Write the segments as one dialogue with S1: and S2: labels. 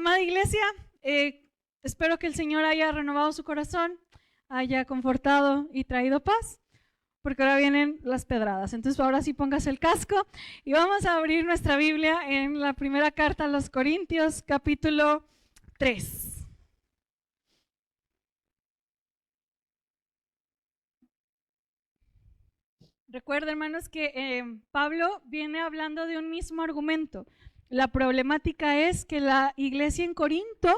S1: Amada iglesia, espero que el Señor haya renovado su corazón, haya confortado y traído paz, porque ahora vienen las pedradas. Entonces ahora sí póngase el casco y vamos a abrir nuestra Biblia en la primera carta a los Corintios, capítulo 3. Recuerden, hermanos, que Pablo viene hablando de un mismo argumento. La problemática es que la iglesia en Corinto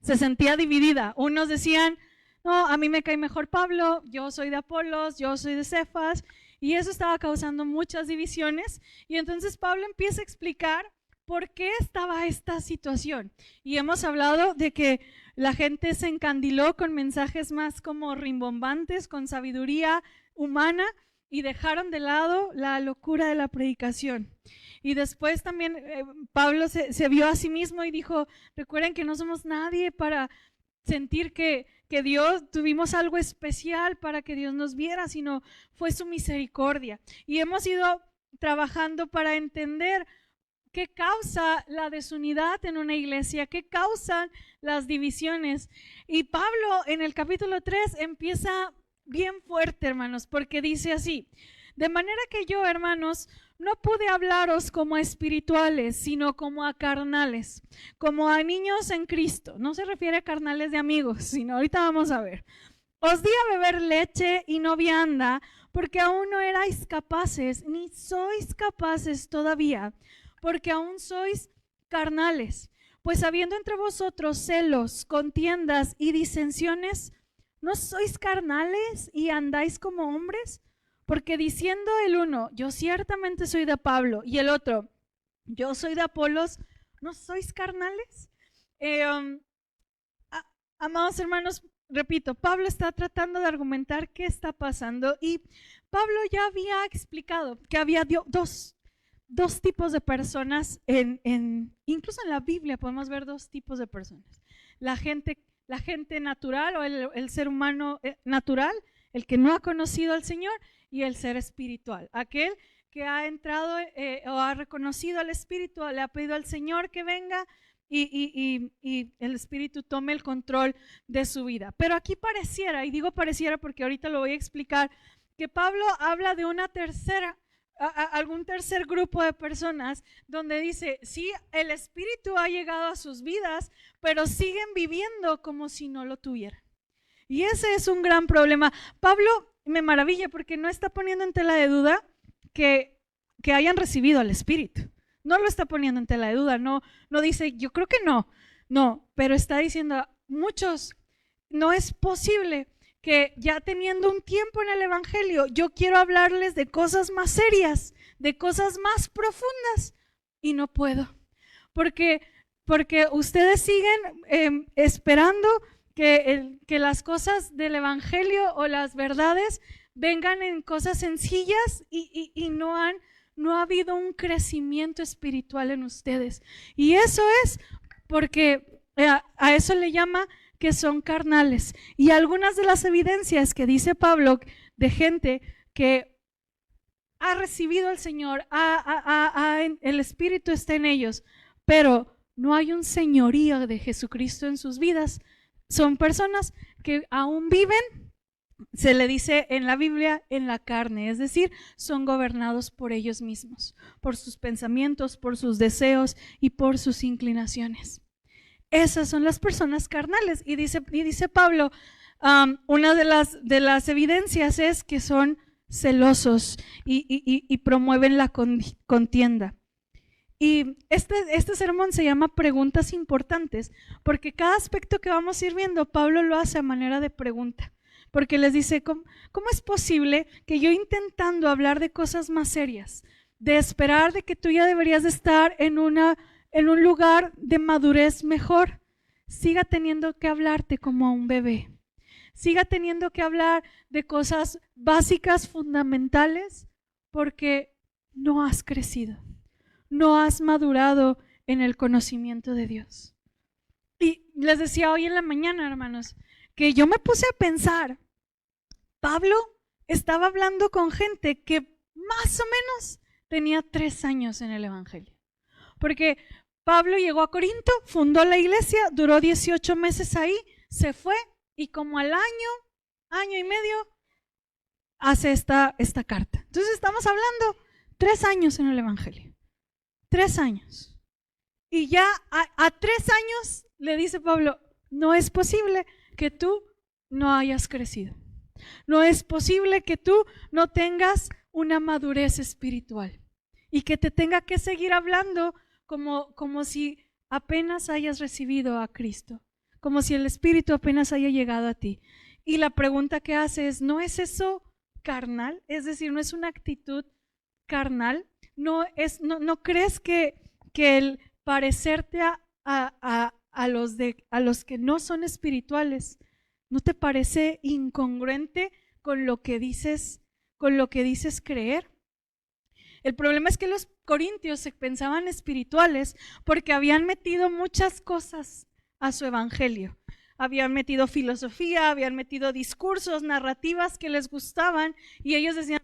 S1: se sentía dividida. Unos decían, no, a mí me cae mejor Pablo, yo soy de Apolos, yo soy de Cefas, y eso estaba causando muchas divisiones. Y entonces Pablo empieza a explicar por qué estaba esta situación. Y hemos hablado de que la gente se encandiló con mensajes más como rimbombantes, con sabiduría humana, y dejaron de lado la locura de la predicación. Y después también Pablo se vio a sí mismo y dijo, recuerden que no somos nadie para sentir que Dios, tuvimos algo especial para que Dios nos viera, sino fue su misericordia. Y hemos ido trabajando para entender qué causa la desunidad en una iglesia, qué causan las divisiones. Y Pablo en el capítulo 3 empieza bien fuerte, hermanos, porque dice así: de manera que yo, hermanos, no pude hablaros como a espirituales, sino como a carnales, como a niños en Cristo. No se refiere a carnales de amigos, sino ahorita vamos a ver. Os di a beber leche y no vianda, porque aún no erais capaces, ni sois capaces todavía, porque aún sois carnales. Pues habiendo entre vosotros celos, contiendas y disensiones, ¿no sois carnales y andáis como hombres? Porque diciendo el uno, yo ciertamente soy de Pablo, y el otro, yo soy de Apolos, ¿no sois carnales? Amados hermanos, repito, Pablo está tratando de argumentar qué está pasando, y Pablo ya había explicado que había dos tipos de personas, incluso en la Biblia podemos ver dos tipos de personas. La gente natural o el ser humano natural, el que no ha conocido al Señor, y el ser espiritual, aquel que ha entrado o ha reconocido al Espíritu, le ha pedido al Señor que venga y el Espíritu tome el control de su vida. Pero aquí pareciera, y digo pareciera porque ahorita lo voy a explicar, que Pablo habla de una algún tercer grupo de personas donde dice, sí, el Espíritu ha llegado a sus vidas, pero siguen viviendo como si no lo tuvieran. Y ese es un gran problema. Pablo me maravilla porque no está poniendo en tela de duda que hayan recibido al Espíritu. No lo está poniendo en tela de duda, no dice, yo creo que no, pero está diciendo, muchos, no es posible que ya teniendo un tiempo en el Evangelio, yo quiero hablarles de cosas más serias, de cosas más profundas, y no puedo, porque ustedes siguen esperando que las cosas del Evangelio o las verdades vengan en cosas sencillas y no ha habido un crecimiento espiritual en ustedes. Y eso es porque a eso le llama que son carnales. Y algunas de las evidencias que dice Pablo de gente que ha recibido al Señor, el Espíritu está en ellos, pero no hay un señorío de Jesucristo en sus vidas. Son personas que aún viven, se le dice en la Biblia, en la carne, es decir, son gobernados por ellos mismos, por sus pensamientos, por sus deseos y por sus inclinaciones. Esas son las personas carnales. Y dice Pablo, una de las evidencias es que son celosos y promueven la contienda. Y este sermón se llama Preguntas Importantes, porque cada aspecto que vamos a ir viendo, Pablo lo hace a manera de pregunta, porque les dice, ¿cómo es posible que yo intentando hablar de cosas más serias, de esperar de que tú ya deberías de estar en un lugar de madurez mejor, siga teniendo que hablarte como a un bebé, siga teniendo que hablar de cosas básicas, fundamentales, porque no has crecido? No has madurado en el conocimiento de Dios. Y les decía hoy en la mañana, hermanos, que yo me puse a pensar, Pablo estaba hablando con gente que más o menos tenía 3 años en el Evangelio. Porque Pablo llegó a Corinto, fundó la iglesia, duró 18 meses ahí, se fue y como al año y medio, hace esta carta. Entonces estamos hablando 3 años en el Evangelio. 3 años. Y ya a 3 años le dice Pablo, no es posible que tú no hayas crecido. No es posible que tú no tengas una madurez espiritual y que te tenga que seguir hablando como si apenas hayas recibido a Cristo, como si el Espíritu apenas haya llegado a ti. Y la pregunta que hace es, ¿no es eso carnal? Es decir, ¿no es una actitud carnal? ¿No crees que el parecerte a los que no son espirituales, ¿no te parece incongruente con lo que dices creer? El problema es que los corintios se pensaban espirituales porque habían metido muchas cosas a su evangelio. Habían metido filosofía, habían metido discursos, narrativas que les gustaban y ellos decían,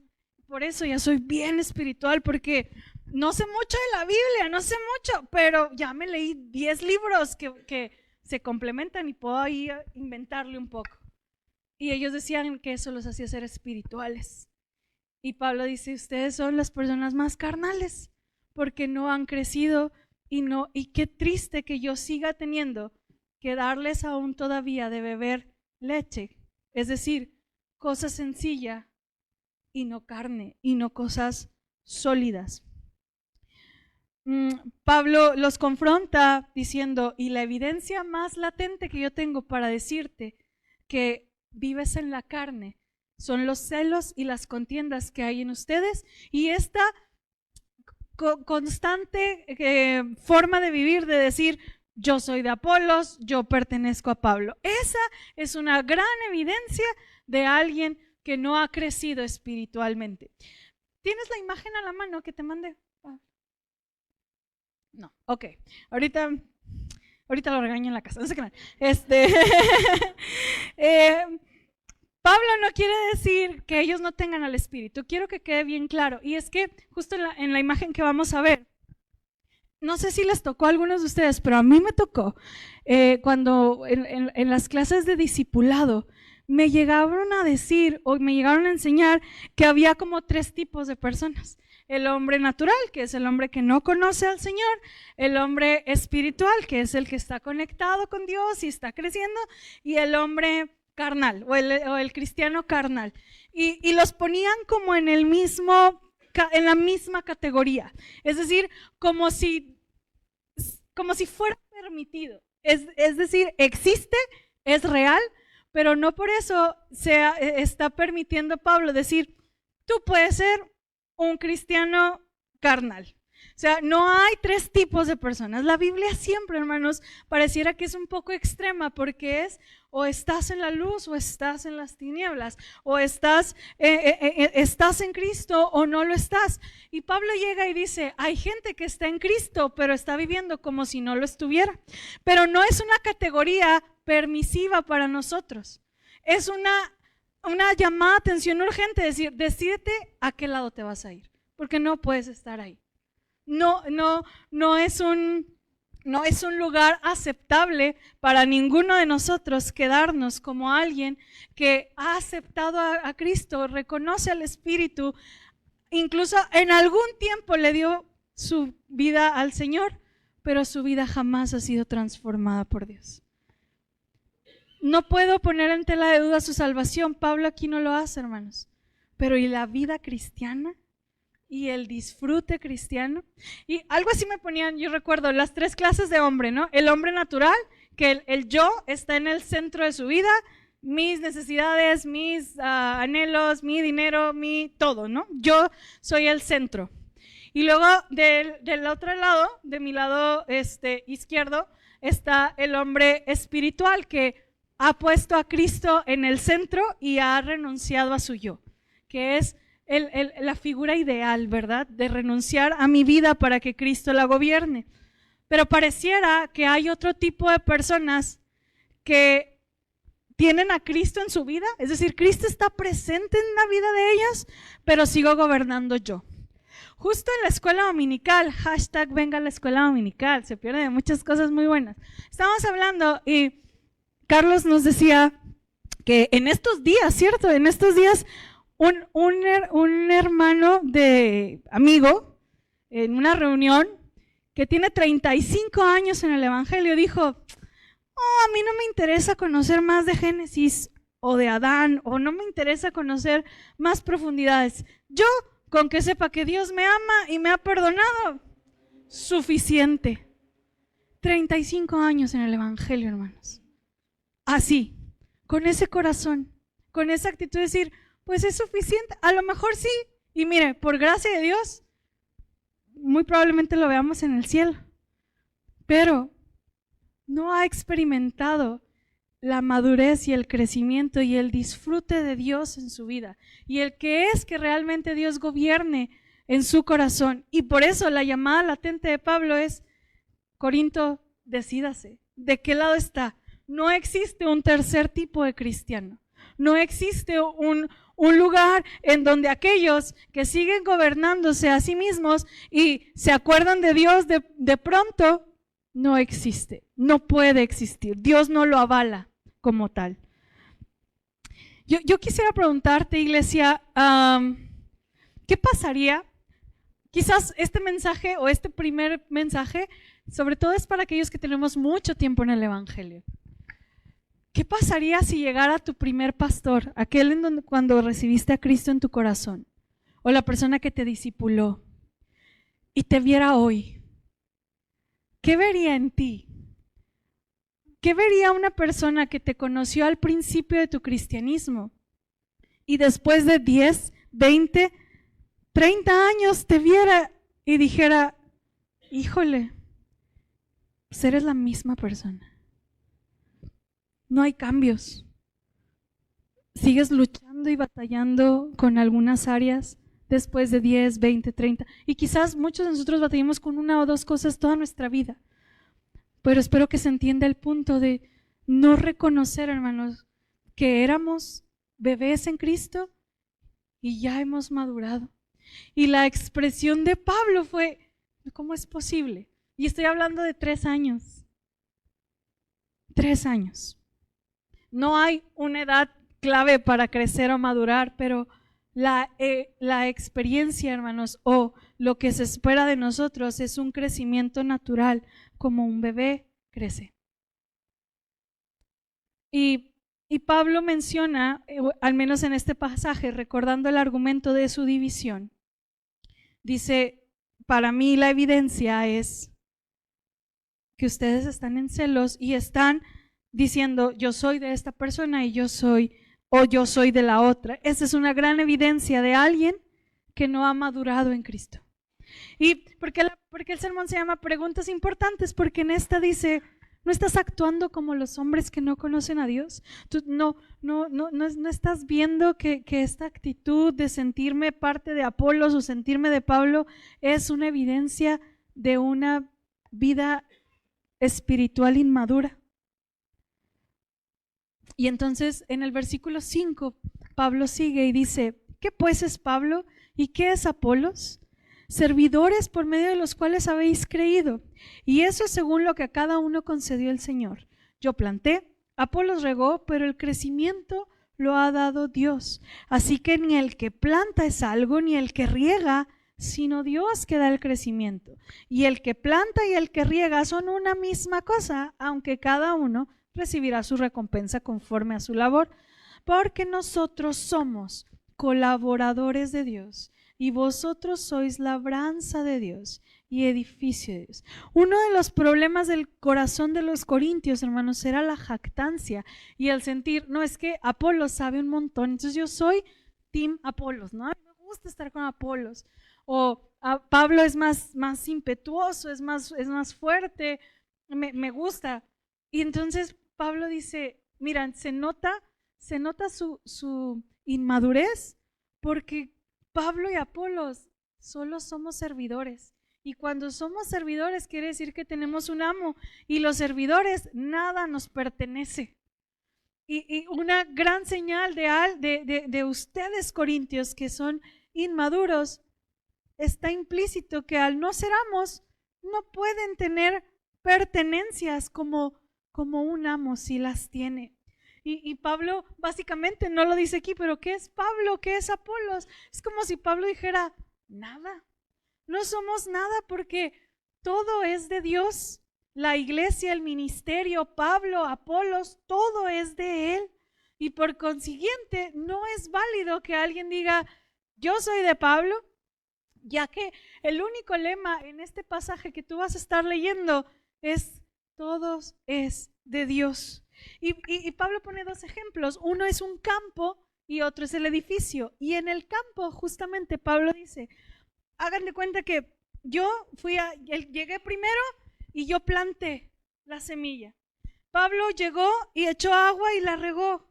S1: por eso ya soy bien espiritual porque no sé mucho de la Biblia, no sé mucho, pero ya me leí 10 libros que se complementan y puedo ahí inventarle un poco. Y ellos decían que eso los hacía ser espirituales. Y Pablo dice, ustedes son las personas más carnales porque no han crecido y qué triste que yo siga teniendo que darles aún todavía de beber leche, es decir, cosa sencilla y no carne y no cosas sólidas. Pablo los confronta diciendo, y la evidencia más latente que yo tengo para decirte que vives en la carne son los celos y las contiendas que hay en ustedes y esta constante forma de vivir, de decir, yo soy de Apolos, yo pertenezco a Pablo. Esa es una gran evidencia de alguien que no ha crecido espiritualmente. ¿Tienes la imagen a la mano que te mandé? No, ok. Ahorita lo regaño en la casa. No sé qué. Pablo no quiere decir que ellos no tengan al Espíritu. Quiero que quede bien claro. Y es que justo en la imagen que vamos a ver, no sé si les tocó a algunos de ustedes, pero a mí me tocó cuando en las clases de discipulado me llegaron a decir o me llegaron a enseñar que había como 3 tipos de personas. El hombre natural, que es el hombre que no conoce al Señor, el hombre espiritual, que es el que está conectado con Dios y está creciendo, y el hombre carnal o el cristiano carnal. Y los ponían como en la misma categoría, es decir, como si fuera permitido, es decir, existe, es real, pero no por eso está permitiendo Pablo decir, tú puedes ser un cristiano carnal. O sea, no hay 3 tipos de personas. La Biblia siempre, hermanos, pareciera que es un poco extrema porque es o estás en la luz o estás en las tinieblas, o estás en Cristo o no lo estás. Y Pablo llega y dice, hay gente que está en Cristo pero está viviendo como si no lo estuviera. Pero no es una categoría permisiva para nosotros. Es una llamada de atención urgente, decir, decídete a qué lado te vas a ir, porque no puedes estar ahí. No es un lugar aceptable para ninguno de nosotros quedarnos como alguien que ha aceptado a Cristo, reconoce al Espíritu, incluso en algún tiempo le dio su vida al Señor, pero su vida jamás ha sido transformada por Dios. No puedo poner en tela de duda su salvación. Pablo aquí no lo hace, hermanos. Pero ¿y la vida cristiana? ¿Y el disfrute cristiano? Y algo así me ponían, yo recuerdo, las 3 clases de hombre, ¿no? El hombre natural, que el yo está en el centro de su vida, mis necesidades, mis anhelos, mi dinero, mi todo, ¿no? Yo soy el centro. Y luego del otro lado, de mi lado izquierdo, está el hombre espiritual que ha puesto a Cristo en el centro y ha renunciado a su yo, que es la figura ideal, ¿verdad? De renunciar a mi vida para que Cristo la gobierne. Pero pareciera que hay otro tipo de personas que tienen a Cristo en su vida, es decir, Cristo está presente en la vida de ellas, pero sigo gobernando yo. justo en la escuela dominical, hashtag venga a la escuela dominical, se pierden muchas cosas muy buenas. Estábamos hablando y Carlos nos decía que en estos días, ¿cierto? En estos días un hermano de amigo en una reunión que tiene 35 años en el Evangelio dijo, a mí no me interesa conocer más de Génesis o de Adán, o no me interesa conocer más profundidades. Yo, con que sepa que Dios me ama y me ha perdonado, suficiente. 35 años en el Evangelio, hermanos. Así, con ese corazón, con esa actitud de decir, pues es suficiente, a lo mejor sí, y mire, por gracia de Dios, muy probablemente lo veamos en el cielo, pero no ha experimentado la madurez y el crecimiento y el disfrute de Dios en su vida, y el que es que realmente Dios gobierne en su corazón. Y por eso la llamada latente de Pablo es, Corinto, decídase, ¿de qué lado está? No existe un tercer tipo de cristiano, no existe un lugar en donde aquellos que siguen gobernándose a sí mismos y se acuerdan de Dios de pronto, no existe, no puede existir, Dios no lo avala como tal. Yo quisiera preguntarte, iglesia, ¿qué pasaría? Quizás este mensaje o este primer mensaje, sobre todo es para aquellos que tenemos mucho tiempo en el Evangelio. ¿Qué pasaría si llegara tu primer pastor, aquel en donde cuando recibiste a Cristo en tu corazón, o la persona que te discipuló, y te viera hoy? ¿Qué vería en ti? ¿Qué vería una persona que te conoció al principio de tu cristianismo y después de 10, 20, 30 años te viera y dijera, híjole, pues eres la misma persona? No hay cambios. Sigues luchando y batallando con algunas áreas después de 10, 20, 30. Y quizás muchos de nosotros batallamos con una o dos cosas toda nuestra vida. Pero espero que se entienda el punto de no reconocer, hermanos, que éramos bebés en Cristo y ya hemos madurado. Y la expresión de Pablo fue, ¿cómo es posible? Y estoy hablando de 3 años. 3 años. No hay una edad clave para crecer o madurar, pero la experiencia, hermanos, o lo que se espera de nosotros es un crecimiento natural, como un bebé crece. Y Pablo menciona, al menos en este pasaje, recordando el argumento de su división, dice, para mí la evidencia es que ustedes están en celos y están diciendo, yo soy de esta persona y yo soy de la otra. Esa es una gran evidencia de alguien que no ha madurado en Cristo. ¿Y por qué el sermón se llama Preguntas Importantes? Porque en esta dice, ¿no estás actuando como los hombres que no conocen a Dios? Tú no estás viendo que esta actitud de sentirme parte de Apolos o sentirme de Pablo es una evidencia de una vida espiritual inmadura. Y entonces en el versículo 5 Pablo sigue y dice, ¿qué pues es Pablo y qué es Apolos? Servidores por medio de los cuales habéis creído, y eso es según lo que a cada uno concedió el Señor. Yo planté, Apolos regó, pero el crecimiento lo ha dado Dios. Así que ni el que planta es algo, ni el que riega, sino Dios que da el crecimiento. Y el que planta y el que riega son una misma cosa, aunque cada uno recibirá su recompensa conforme a su labor, porque nosotros somos colaboradores de Dios y vosotros sois labranza de Dios y edificio de Dios. Uno de los problemas del corazón de los corintios, hermanos, era la jactancia y el sentir, no, es que Apolos sabe un montón, entonces yo soy team Apolos, ¿no? Me gusta estar con Apolos. O Pablo es más impetuoso, es más fuerte, me gusta. Y entonces Pablo dice, mira, se nota su inmadurez, porque Pablo y Apolos solo somos servidores. Y cuando somos servidores quiere decir que tenemos un amo, y los servidores nada nos pertenece. Y una gran señal de ustedes, corintios, que son inmaduros, está implícito que al no ser amos, no pueden tener pertenencias como un amo sí las tiene. Y Pablo básicamente no lo dice aquí, pero ¿qué es Pablo? ¿Qué es Apolos? Es como si Pablo dijera, nada, no somos nada porque todo es de Dios. La iglesia, el ministerio, Pablo, Apolos, todo es de Él. Y por consiguiente, no es válido que alguien diga, yo soy de Pablo, ya que el único lema en este pasaje que tú vas a estar leyendo es, todos es de Dios. Y Pablo pone dos ejemplos, uno es un campo y otro es el edificio. Y en el campo, justamente, Pablo dice, hagan de cuenta que yo llegué primero y yo planté la semilla. Pablo llegó y echó agua y la regó,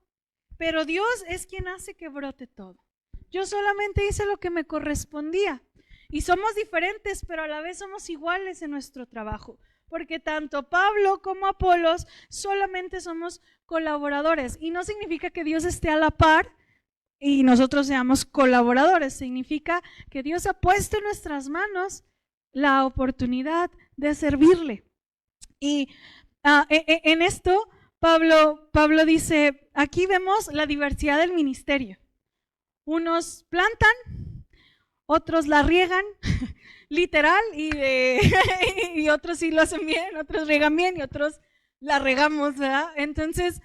S1: pero Dios es quien hace que brote todo. Yo solamente hice lo que me correspondía. Y somos diferentes, pero a la vez somos iguales en nuestro trabajo, porque tanto Pablo como Apolos solamente somos colaboradores. Y no significa que Dios esté a la par y nosotros seamos colaboradores, significa que Dios ha puesto en nuestras manos la oportunidad de servirle. Y en esto Pablo dice, aquí vemos la diversidad del ministerio. Unos plantan, otros la riegan, literal, y otros sí lo hacen bien, otros riegan bien y otros la regamos, ¿verdad? Entonces,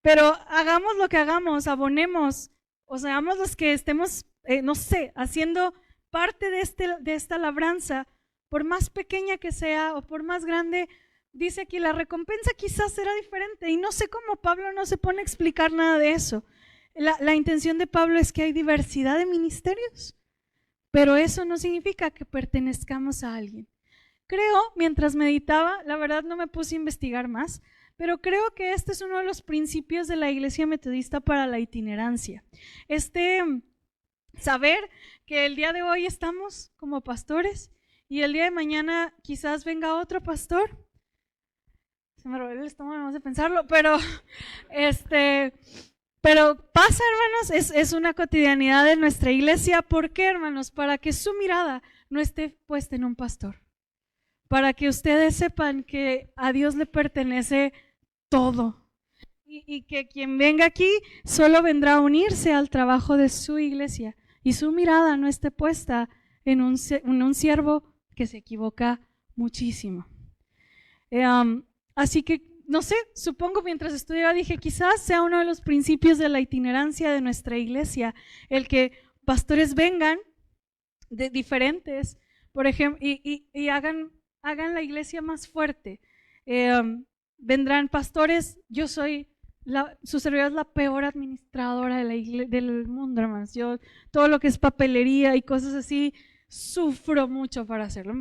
S1: pero hagamos lo que hagamos, abonemos, o seamos los que estemos, no sé, haciendo parte de esta labranza, por más pequeña que sea o por más grande. Dice aquí, la recompensa quizás será diferente, y no sé cómo Pablo no se pone a explicar nada de eso. La intención de Pablo es que hay diversidad de ministerios, pero eso no significa que pertenezcamos a alguien. Creo, mientras meditaba, la verdad no me puse a investigar más, pero creo que este es uno de los principios de la Iglesia Metodista para la itinerancia. Saber que el día de hoy estamos como pastores y el día de mañana quizás venga otro pastor. Se me revolvió el estómago, no sé pensarlo, pero pasa, hermanos, es una cotidianidad de nuestra iglesia. ¿Por qué, hermanos? Para que su mirada no esté puesta en un pastor, para que ustedes sepan que a Dios le pertenece todo y que quien venga aquí solo vendrá a unirse al trabajo de su iglesia y su mirada no esté puesta en un siervo que se equivoca muchísimo. Así que no sé, supongo mientras estudiaba dije, quizás sea uno de los principios de la itinerancia de nuestra iglesia, el que pastores vengan de diferentes, por ejemplo, y hagan la iglesia más fuerte. Vendrán pastores, yo soy, su servidora es la peor administradora de la del mundo, hermanos. Yo, todo lo que es papelería y cosas así, sufro mucho para hacerlo,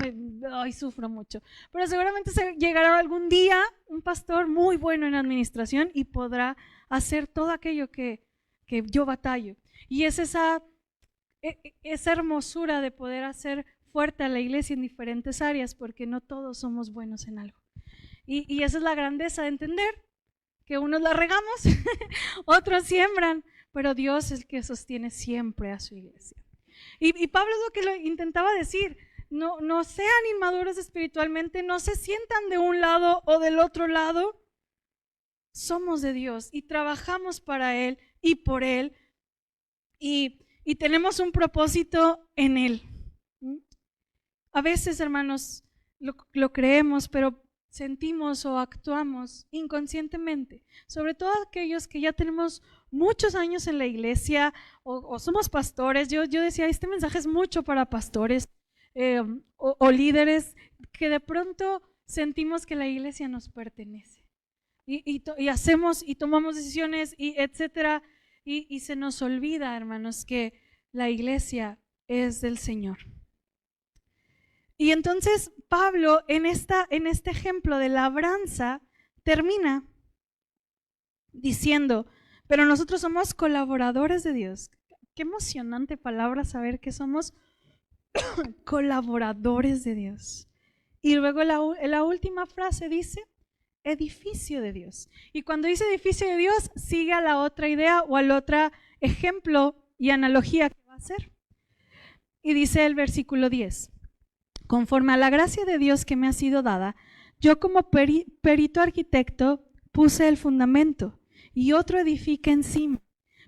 S1: sufro mucho, pero seguramente llegará algún día un pastor muy bueno en administración y podrá hacer todo aquello que yo batallo, y es esa hermosura de poder hacer fuerte a la iglesia en diferentes áreas, porque no todos somos buenos en algo, y esa es la grandeza de entender que unos la regamos, otros siembran, pero Dios es el que sostiene siempre a su iglesia. Y Pablo es lo que lo intentaba decir, no sean inmaduros espiritualmente, no se sientan de un lado o del otro lado, somos de Dios y trabajamos para Él y por Él y tenemos un propósito en Él. A veces, hermanos, lo creemos, pero sentimos o actuamos inconscientemente, sobre todo aquellos que ya tenemos muchos años en la iglesia o somos pastores. Yo decía, este mensaje es mucho para pastores o líderes que de pronto sentimos que la iglesia nos pertenece y hacemos y tomamos decisiones y etcétera, y se nos olvida, hermanos, que la iglesia es del Señor. Y entonces Pablo en este ejemplo de labranza termina diciendo, pero nosotros somos colaboradores de Dios. Qué emocionante palabra saber que somos colaboradores de Dios. Y luego la última frase dice, edificio de Dios. Y cuando dice edificio de Dios, sigue a la otra idea o al otro ejemplo y analogía que va a hacer. Y dice el versículo 10, conforme a la gracia de Dios que me ha sido dada, yo como perito arquitecto puse el fundamento y otro edifica encima,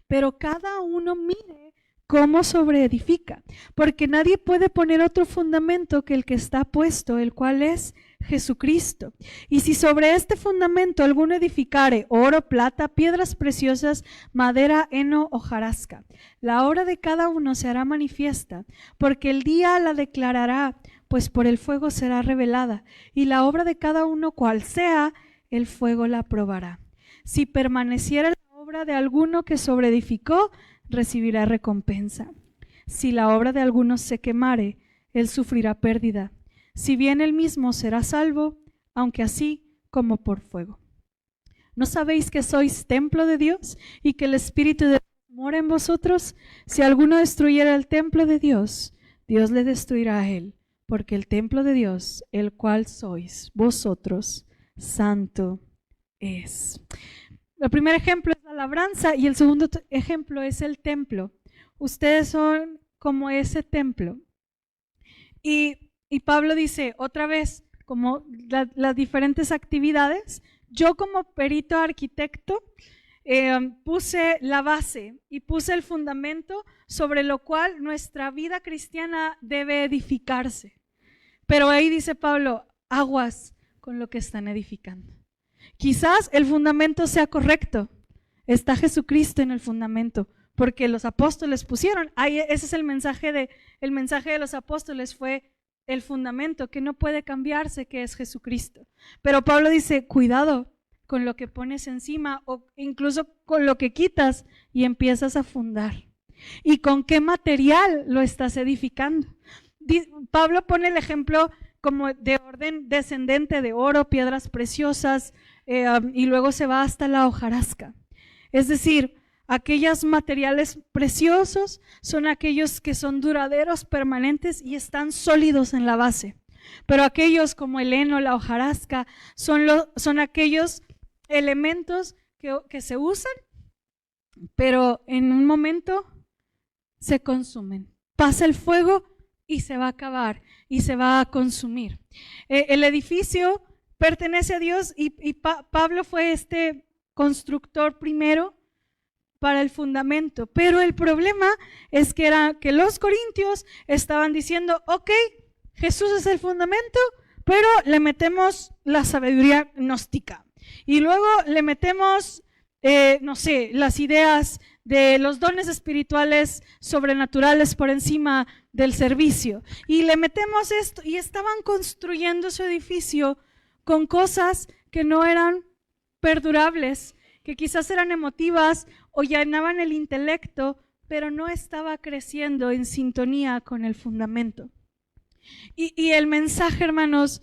S1: pero cada uno mire cómo sobreedifica, porque nadie puede poner otro fundamento que el que está puesto, el cual es Jesucristo. Y si sobre este fundamento alguno edificare oro, plata, piedras preciosas, madera, heno, hojarasca, la obra de cada uno se hará manifiesta, porque el día la declarará, pues por el fuego será revelada, y la obra de cada uno cual sea, el fuego la probará. Si permaneciera la obra de alguno que sobreedificó, recibirá recompensa. Si la obra de alguno se quemare, él sufrirá pérdida. Si bien él mismo será salvo, aunque así como por fuego. ¿No sabéis que sois templo de Dios y que el Espíritu de Dios mora en vosotros? Si alguno destruyera el templo de Dios, Dios le destruirá a él, porque el templo de Dios, el cual sois vosotros, santo es. El primer ejemplo es la labranza y el segundo ejemplo es el templo. Ustedes son como ese templo. Y Pablo dice otra vez, como las diferentes actividades, yo como perito arquitecto puse la base y puse el fundamento sobre lo cual nuestra vida cristiana debe edificarse. Pero ahí dice Pablo, aguas con lo que están edificando. Quizás el fundamento sea correcto, está Jesucristo en el fundamento, porque los apóstoles pusieron, ahí ese es el mensaje de los apóstoles fue el fundamento que no puede cambiarse, que es Jesucristo. Pero Pablo dice, cuidado con lo que pones encima o incluso con lo que quitas y empiezas a fundar. ¿Y con qué material lo estás edificando? Pablo pone el ejemplo como de orden descendente de oro, piedras preciosas, y luego se va hasta la hojarasca. Es decir, aquellos materiales preciosos son aquellos que son duraderos, permanentes y están sólidos en la base. Pero aquellos como el heno, la hojarasca, son aquellos elementos que se usan, pero en un momento se consumen. Pasa el fuego y se va a acabar y se va a consumir. El edificio pertenece a Dios y Pablo fue este constructor primero para el fundamento, pero el problema es que los corintios estaban diciendo, ok, Jesús es el fundamento, pero le metemos la sabiduría gnóstica y luego le metemos, no sé, las ideas de los dones espirituales sobrenaturales por encima del servicio y le metemos esto y estaban construyendo su edificio con cosas que no eran perdurables, que quizás eran emotivas o llenaban el intelecto, pero no estaba creciendo en sintonía con el fundamento. Y el mensaje, hermanos,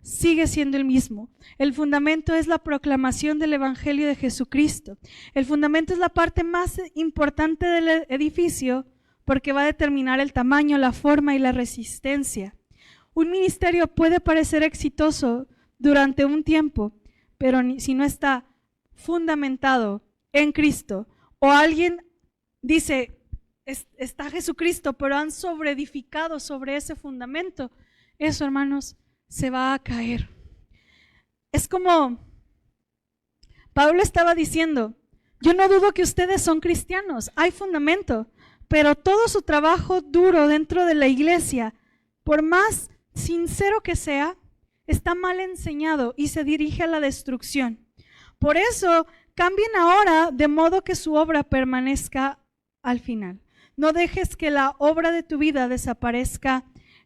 S1: sigue siendo el mismo. El fundamento es la proclamación del Evangelio de Jesucristo. El fundamento es la parte más importante del edificio porque va a determinar el tamaño, la forma y la resistencia. Un ministerio puede parecer exitoso durante un tiempo, pero si no está fundamentado en Cristo, o alguien dice, está Jesucristo, pero han sobreedificado sobre ese fundamento, eso, hermanos, se va a caer. Es como Pablo estaba diciendo, yo no dudo que ustedes son cristianos, hay fundamento, pero todo su trabajo duro dentro de la iglesia, por más sincero que sea, está mal enseñado y se dirige a la destrucción. Por eso, cambien ahora de modo que su obra permanezca al final. No dejes que la obra de tu vida desaparezca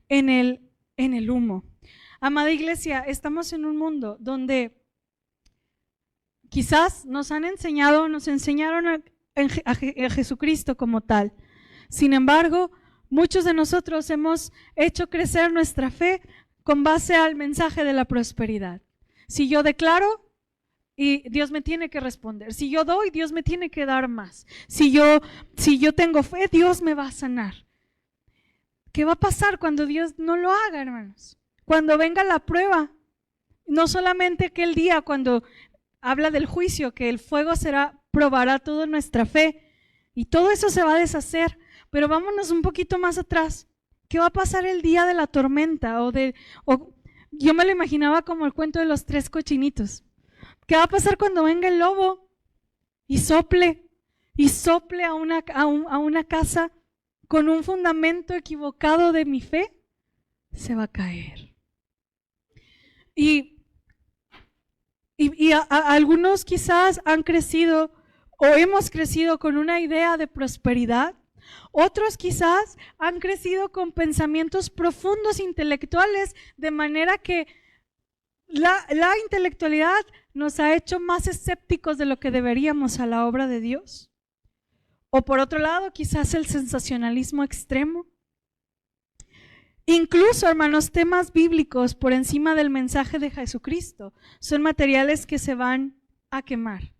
S1: en el humo. Amada iglesia, estamos en un mundo donde quizás nos enseñaron a Jesucristo como tal. Sin embargo, muchos de nosotros hemos hecho crecer nuestra fe con base al mensaje de la prosperidad. Si yo declaro, y Dios me tiene que responder. Si yo doy, Dios me tiene que dar más. Si yo tengo fe, Dios me va a sanar. ¿Qué va a pasar cuando Dios no lo haga, hermanos? Cuando venga la prueba, no solamente aquel día cuando habla del juicio, que el fuego probará toda nuestra fe y todo eso se va a deshacer, pero vámonos un poquito más atrás. ¿Qué va a pasar el día de la tormenta? Yo me lo imaginaba como el cuento de los 3 cochinitos. ¿Qué va a pasar cuando venga el lobo y sople a una casa con un fundamento equivocado de mi fe? Se va a caer. Y algunos quizás han crecido o hemos crecido con una idea de prosperidad. Otros quizás han crecido con pensamientos profundos intelectuales, de manera que la intelectualidad nos ha hecho más escépticos de lo que deberíamos a la obra de Dios. O por otro lado, quizás el sensacionalismo extremo. Incluso, hermanos, temas bíblicos por encima del mensaje de Jesucristo son materiales que se van a quemar.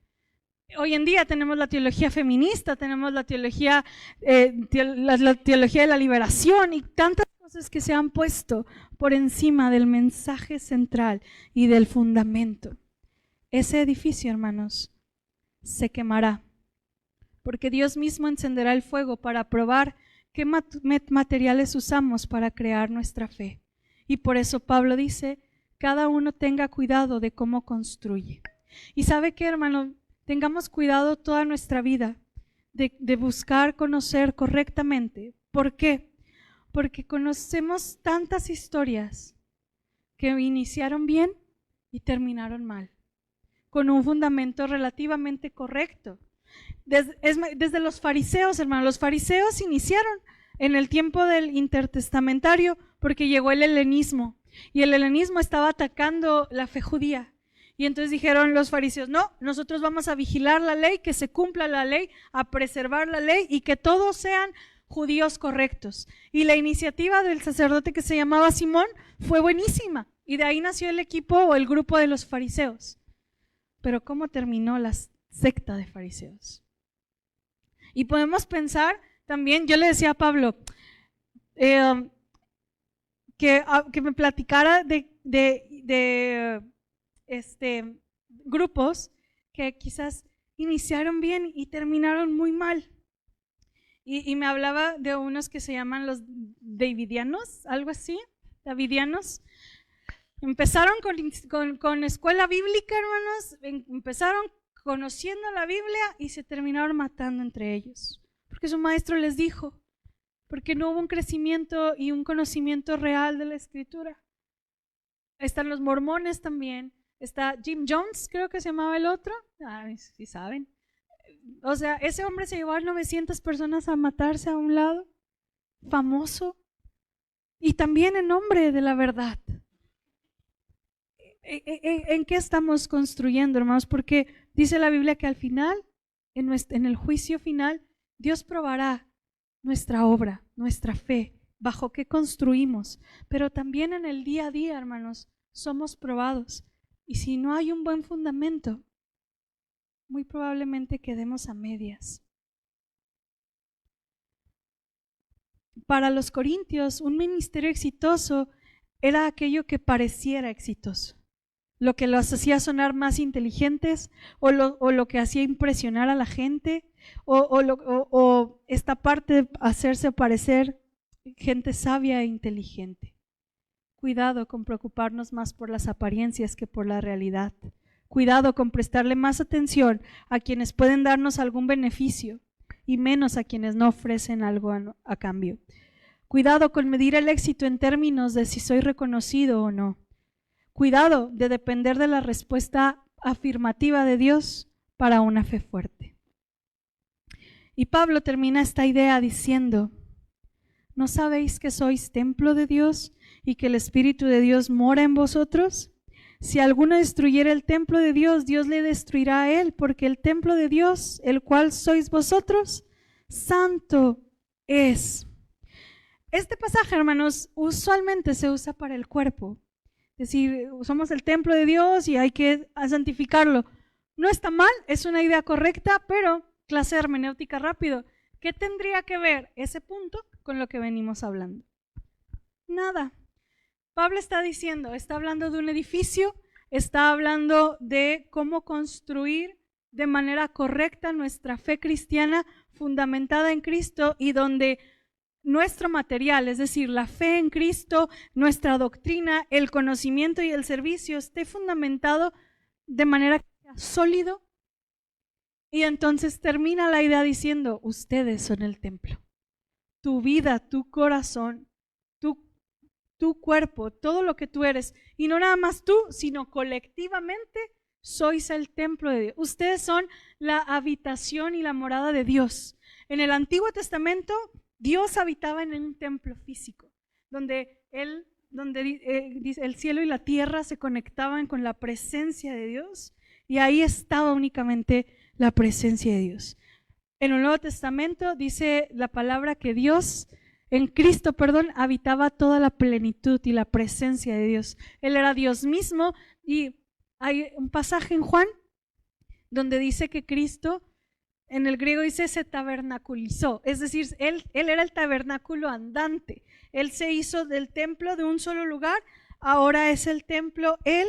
S1: Hoy en día tenemos la teología feminista, tenemos la teología de la liberación y tantas cosas que se han puesto por encima del mensaje central y del fundamento. Ese edificio, hermanos, se quemará, porque Dios mismo encenderá el fuego para probar qué materiales usamos para crear nuestra fe. Y por eso Pablo dice, cada uno tenga cuidado de cómo construye. Y ¿sabe qué, hermano? Tengamos cuidado toda nuestra vida de buscar conocer correctamente. ¿Por qué? Porque conocemos tantas historias que iniciaron bien y terminaron mal, con un fundamento relativamente correcto. Desde los fariseos, hermano, los fariseos iniciaron en el tiempo del intertestamentario porque llegó el helenismo y el helenismo estaba atacando la fe judía. Y entonces dijeron los fariseos, no, nosotros vamos a vigilar la ley, que se cumpla la ley, a preservar la ley y que todos sean judíos correctos. Y la iniciativa del sacerdote que se llamaba Simón fue buenísima y de ahí nació el equipo o el grupo de los fariseos. Pero ¿cómo terminó la secta de fariseos? Y podemos pensar también, yo le decía a Pablo que me platicara de grupos que quizás iniciaron bien y terminaron muy mal. Y me hablaba de unos que se llaman los davidianos, algo así, davidianos. Empezaron con escuela bíblica, hermanos, empezaron conociendo la Biblia y se terminaron matando entre ellos, porque su maestro les dijo, porque no hubo un crecimiento y un conocimiento real de la Escritura. Están los mormones también, está Jim Jones, creo que se llamaba el otro, si saben. O sea, ese hombre se llevó a 900 personas a matarse a un lado, famoso, y también en nombre de la verdad. ¿En qué estamos construyendo, hermanos? Porque dice la Biblia que al final, en el juicio final, Dios probará nuestra obra, nuestra fe, bajo qué construimos. Pero también en el día a día, hermanos, somos probados. Y si no hay un buen fundamento, muy probablemente quedemos a medias. Para los corintios, un ministerio exitoso era aquello que pareciera exitoso, lo que los hacía sonar más inteligentes o lo que hacía impresionar a la gente o esta parte de hacerse parecer gente sabia e inteligente. Cuidado con preocuparnos más por las apariencias que por la realidad. Cuidado con prestarle más atención a quienes pueden darnos algún beneficio y menos a quienes no ofrecen algo a cambio. Cuidado con medir el éxito en términos de si soy reconocido o no. Cuidado de depender de la respuesta afirmativa de Dios para una fe fuerte. Y Pablo termina esta idea diciendo, ¿no sabéis que sois templo de Dios y que el Espíritu de Dios mora en vosotros? Si alguno destruyera el templo de Dios, Dios le destruirá a él, porque el templo de Dios, el cual sois vosotros, santo es. Este pasaje, hermanos, usualmente se usa para el cuerpo. Es decir, somos el templo de Dios y hay que santificarlo. No está mal, es una idea correcta, pero clase hermenéutica rápido. ¿Qué tendría que ver ese punto con lo que venimos hablando? Nada. Pablo está hablando de un edificio, está hablando de cómo construir de manera correcta nuestra fe cristiana fundamentada en Cristo y donde nuestro material, es decir, la fe en Cristo, nuestra doctrina, el conocimiento y el servicio esté fundamentado de manera que sea sólido. Y entonces termina la idea diciendo, ustedes son el templo. Tu vida, tu corazón, tu cuerpo, todo lo que tú eres, y no nada más tú, sino colectivamente sois el templo de Dios. Ustedes son la habitación y la morada de Dios. En el Antiguo Testamento, Dios habitaba en un templo físico, donde el cielo y la tierra se conectaban con la presencia de Dios, y ahí estaba únicamente la presencia de Dios. En el Nuevo Testamento dice la palabra que Dios, en Cristo, habitaba toda la plenitud y la presencia de Dios. Él era Dios mismo, y hay un pasaje en Juan donde dice que Cristo, en el griego dice se tabernaculizó, es decir, él era el tabernáculo andante. Él se hizo del templo de un solo lugar, ahora es el templo, él,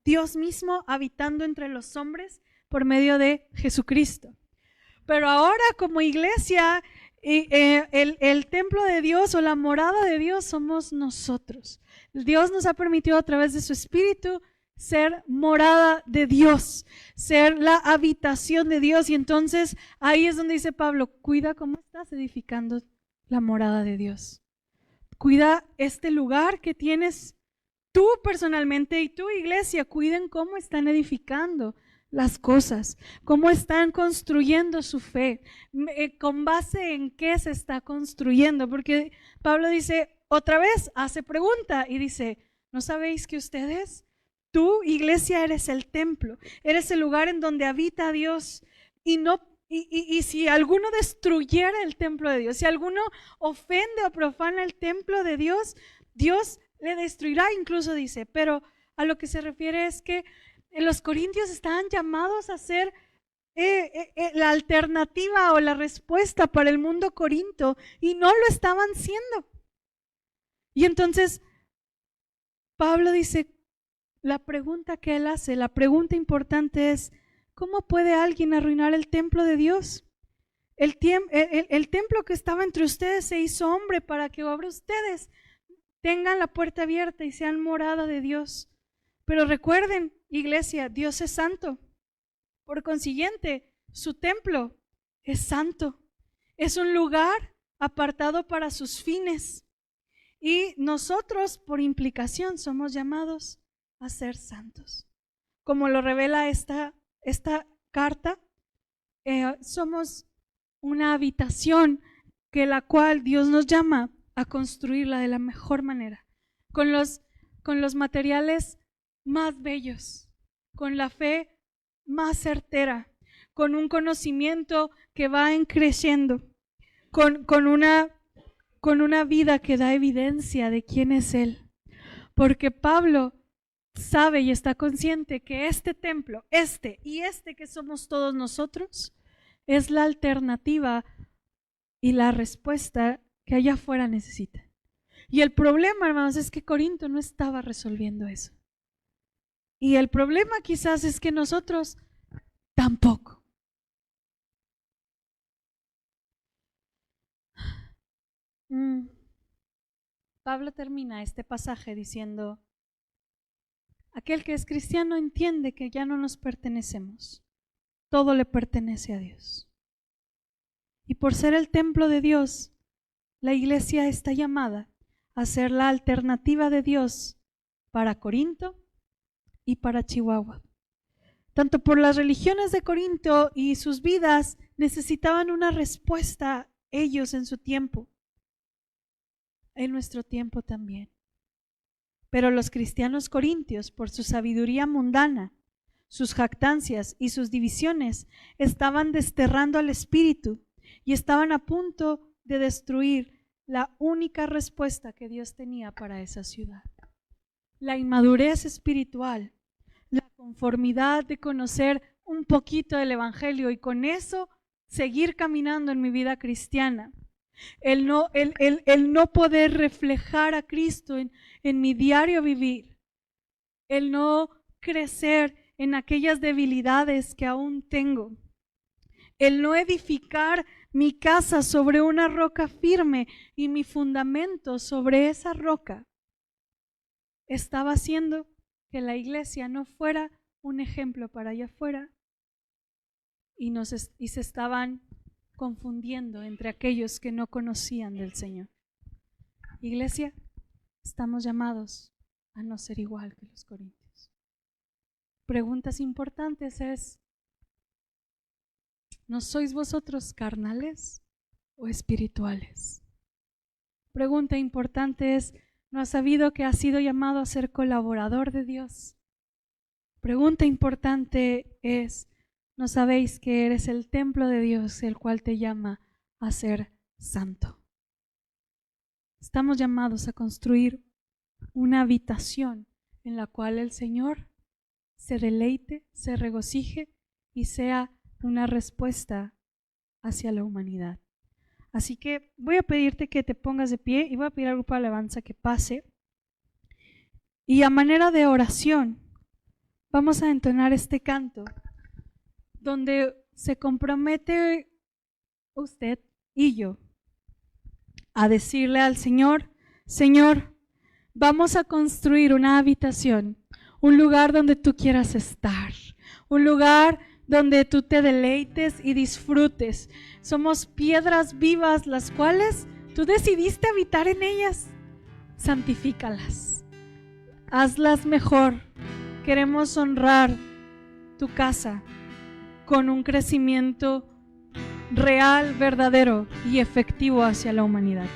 S1: Dios mismo, habitando entre los hombres por medio de Jesucristo. Pero ahora como iglesia, el templo de Dios o la morada de Dios somos nosotros. Dios nos ha permitido a través de su Espíritu ser morada de Dios, ser la habitación de Dios. Y entonces ahí es donde dice Pablo, cuida cómo estás edificando la morada de Dios. Cuida este lugar que tienes tú personalmente y tu iglesia. Cuiden cómo están edificando las cosas, cómo están construyendo su fe, con base en qué se está construyendo. Porque Pablo dice, otra vez hace pregunta y dice, ¿no sabéis que ustedes, tú iglesia, eres el templo, eres el lugar en donde habita Dios? Y si alguno destruyera el templo de Dios, si alguno ofende o profana el templo de Dios, Dios le destruirá. Incluso dice, pero a lo que se refiere es que los corintios estaban llamados a ser la alternativa o la respuesta para el mundo corinto, y no lo estaban siendo. Y entonces Pablo dice, la pregunta que él hace, la pregunta importante es, ¿cómo puede alguien arruinar el templo de Dios? El templo que estaba entre ustedes se hizo hombre para que ahora ustedes tengan la puerta abierta y sean morada de Dios. Pero recuerden, iglesia, Dios es santo. Por consiguiente, su templo es santo. Es un lugar apartado para sus fines. Y nosotros, por implicación, somos llamados a ser santos. Como lo revela esta carta, somos una habitación que la cual Dios nos llama a construirla de la mejor manera, con los materiales más bellos, con la fe más certera, con un conocimiento que va creciendo, con una vida que da evidencia de quién es Él. Porque Pablo sabe y está consciente que este templo, y que somos todos nosotros, es la alternativa y la respuesta que allá afuera necesita. Y el problema, hermanos, es que Corinto no estaba resolviendo eso. Y el problema quizás es que nosotros tampoco. Pablo termina este pasaje diciendo, aquel que es cristiano entiende que ya no nos pertenecemos, todo le pertenece a Dios. Y por ser el templo de Dios, la iglesia está llamada a ser la alternativa de Dios para Corinto y para Chihuahua. Tanto por las religiones de Corinto y sus vidas necesitaban una respuesta ellos en su tiempo, en nuestro tiempo también. Pero los cristianos corintios, por su sabiduría mundana, sus jactancias y sus divisiones, estaban desterrando al espíritu y estaban a punto de destruir la única respuesta que Dios tenía para esa ciudad. La inmadurez espiritual, la conformidad de conocer un poquito del evangelio y con eso seguir caminando en mi vida cristiana. El no poder reflejar a Cristo en mi diario vivir, el no crecer en aquellas debilidades que aún tengo, el no edificar mi casa sobre una roca firme y mi fundamento sobre esa roca, estaba haciendo que la iglesia no fuera un ejemplo para allá afuera y se estaban confundiendo entre aquellos que no conocían del Señor. Iglesia, estamos llamados a no ser igual que los corintios. Preguntas importantes es: ¿no sois vosotros carnales o espirituales? Pregunta importante es: ¿no has sabido que has sido llamado a ser colaborador de Dios? Pregunta importante es: ¿no sabéis que eres el templo de Dios, el cual te llama a ser santo? Estamos llamados a construir una habitación en la cual el Señor se deleite, se regocije y sea una respuesta hacia la humanidad. Así que voy a pedirte que te pongas de pie y voy a pedir al grupo de alabanza que pase. Y a manera de oración vamos a entonar este canto donde se compromete usted y yo a decirle al Señor: Señor, vamos a construir una habitación, un lugar donde tú quieras estar, un lugar donde tú te deleites y disfrutes. Somos piedras vivas las cuales tú decidiste habitar en ellas. Santifícalas, hazlas mejor. Queremos honrar tu casa con un crecimiento real, verdadero y efectivo hacia la humanidad.